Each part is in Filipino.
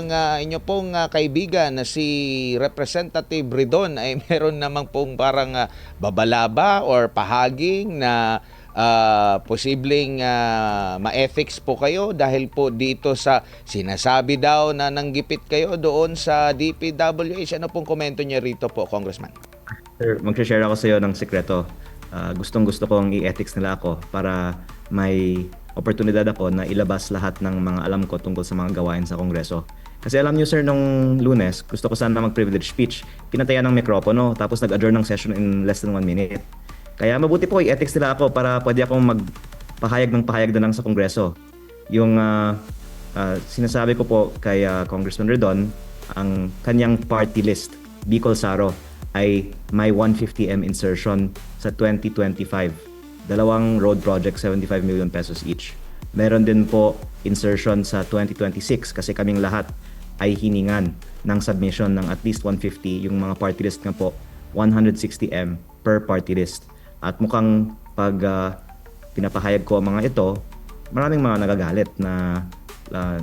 ang inyo pong kaibigan na si Representative Ridon ay meron namang pong parang babalaba or pahaging na posibleng ma-ethics po kayo dahil po dito sa sinasabi daw na nanggipit kayo doon sa DPWH. Ano pong komento niya rito po, Congressman? Sir, mag-share ako sa iyo ng sekreto. Gustong-gusto kong i-ethics nila ako para may oportunidad ako na ilabas lahat ng mga alam ko tungkol sa mga gawain sa Kongreso. Kasi alam niyo sir, nung Lunes, gusto ko sana mag-privilege speech. Pinatayan ng mikropono, tapos nag-adjourn ng session in less than 1 minute. Kaya mabuti po i-ethics nila ako para pwede akong magpahayag ng pahayag na lang sa Kongreso. Yung sinasabi ko po kay Congressman Redon, ang kanyang party list, Bicol Saro, ay may 150M insertion sa 2025. Dalawang road project, 75 million pesos each. Meron din po insertion sa 2026 kasi kaming lahat ay hiningan ng submission ng at least 150. Yung mga party list nga po, 160M per party list. At mukhang pag pinapahayag ko ang mga ito, maraming mga nagagalit na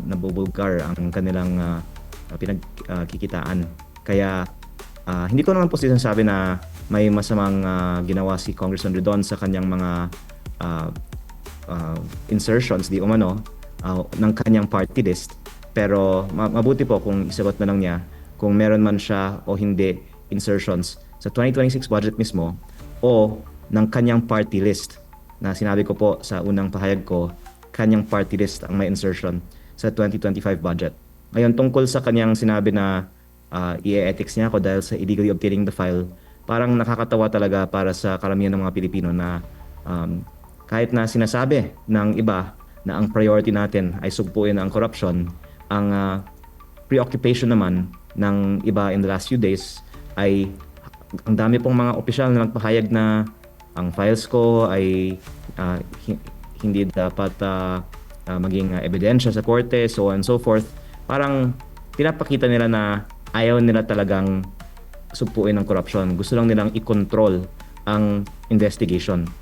nabubulgar ang kanilang pinagkikitaan. Kaya hindi ko naman po sinasabi na may masamang ginawa si Congressman Redon sa kanyang mga insertions di umano ng kanyang party list. Pero mabuti po kung isagot na lang niya kung meron man siya o hindi insertions sa 2026 budget mismo o ng kanyang party list na sinabi ko po sa unang pahayag ko, kanyang party list ang may insertion sa 2025 budget. Ngayon, tungkol sa kanyang sinabi na i-ethics niya ako dahil sa illegally obtaining the file, parang nakakatawa talaga para sa karamihan ng mga Pilipino na kahit na sinasabi ng iba na ang priority natin ay sugpuin ang corruption, ang preoccupation naman ng iba in the last few days ay ang dami pong mga opisyal na nagpahayag na ang files ko ay hindi dapat maging ebidensya sa korte, so on and so forth. Parang pinapakita nila na ayaw nila talagang sugpuin ang corruption. Gusto lang nilang i-control ang investigation.